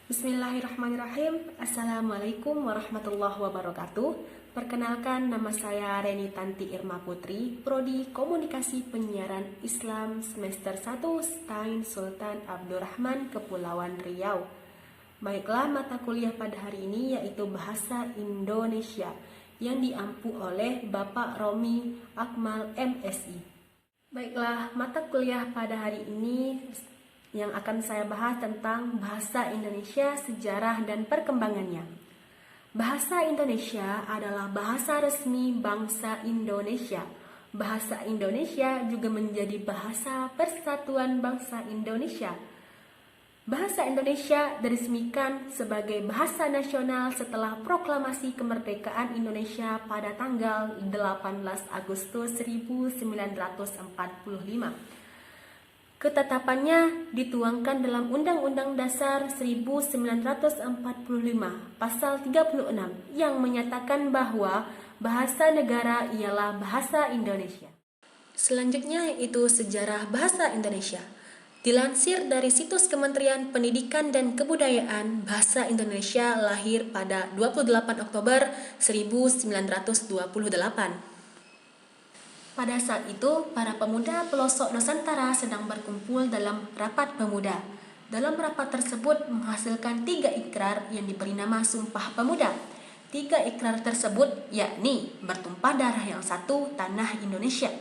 Bismillahirrahmanirrahim. Assalamualaikum warahmatullahi wabarakatuh. Perkenalkan, nama saya Reni Tanti Irma Putri, Prodi Komunikasi Penyiaran Islam semester 1 Stain Sultan Abdurrahman, Kepulauan Riau. Baiklah, mata kuliah pada hari ini yaitu Bahasa Indonesia yang diampu oleh Bapak Romi Akmal MSI. Baiklah, mata kuliah pada hari ini yang akan saya bahas tentang bahasa Indonesia, sejarah dan perkembangannya. Bahasa Indonesia adalah bahasa resmi bangsa Indonesia. Bahasa Indonesia juga menjadi bahasa persatuan bangsa Indonesia. Bahasa Indonesia diresmikan sebagai bahasa nasional setelah proklamasi kemerdekaan Indonesia pada tanggal 18 Agustus 1945. Ketetapannya dituangkan dalam Undang-Undang Dasar 1945 Pasal 36 yang menyatakan bahwa bahasa negara ialah bahasa Indonesia. Selanjutnya itu sejarah bahasa Indonesia. Dilansir dari situs Kementerian Pendidikan dan Kebudayaan, bahasa Indonesia lahir pada 28 Oktober 1928. Pada saat itu, para pemuda pelosok Nusantara sedang berkumpul dalam rapat pemuda. Dalam rapat tersebut menghasilkan 3 ikrar yang diberi nama Sumpah Pemuda. 3 ikrar tersebut yakni bertumpah darah yang satu, tanah Indonesia,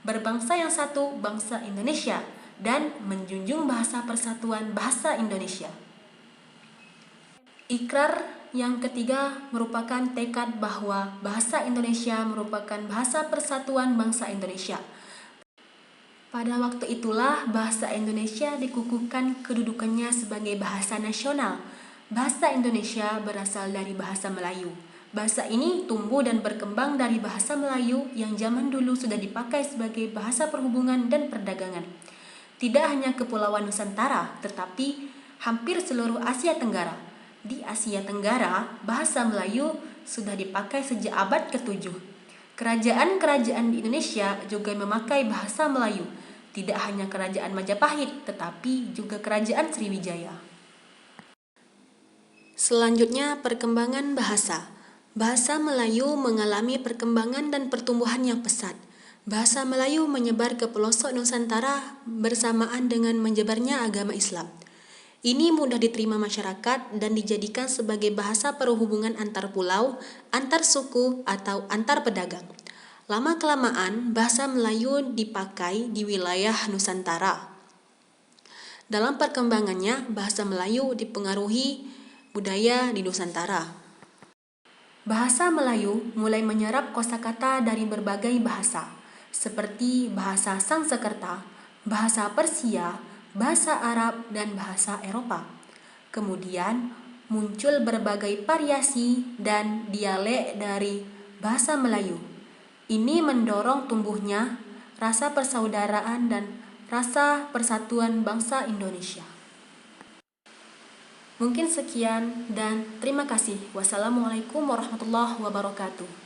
berbangsa yang satu, bangsa Indonesia, dan menjunjung bahasa persatuan bahasa Indonesia. Ikrar yang ketiga merupakan tekad bahwa bahasa Indonesia merupakan bahasa persatuan bangsa Indonesia. Pada waktu itulah bahasa Indonesia dikukuhkan kedudukannya sebagai bahasa nasional. Bahasa Indonesia berasal dari bahasa Melayu. Bahasa ini tumbuh dan berkembang dari bahasa Melayu yang zaman dulu sudah dipakai sebagai bahasa perhubungan dan perdagangan. Tidak hanya Kepulauan Nusantara, tetapi hampir seluruh Asia Tenggara. Di Asia Tenggara, bahasa Melayu sudah dipakai sejak abad ke-7. Kerajaan-kerajaan di Indonesia juga memakai bahasa Melayu. Tidak hanya Kerajaan Majapahit, tetapi juga Kerajaan Sriwijaya. Selanjutnya, perkembangan bahasa. Bahasa Melayu mengalami perkembangan dan pertumbuhan yang pesat. Bahasa Melayu menyebar ke pelosok Nusantara bersamaan dengan menyebarnya agama Islam. Ini mudah diterima masyarakat dan dijadikan sebagai bahasa perhubungan antar pulau, antar suku, atau antar pedagang. Lama-kelamaan, bahasa Melayu dipakai di wilayah Nusantara. Dalam perkembangannya, bahasa Melayu dipengaruhi budaya di Nusantara. Bahasa Melayu mulai menyerap kosakata dari berbagai bahasa, seperti bahasa Sangsekerta, bahasa Persia, bahasa Arab, dan bahasa Eropa. Kemudian muncul berbagai variasi dan dialek dari bahasa Melayu. Ini mendorong tumbuhnya rasa persaudaraan dan rasa persatuan bangsa Indonesia. Mungkin sekian dan terima kasih. Wassalamualaikum warahmatullahi wabarakatuh.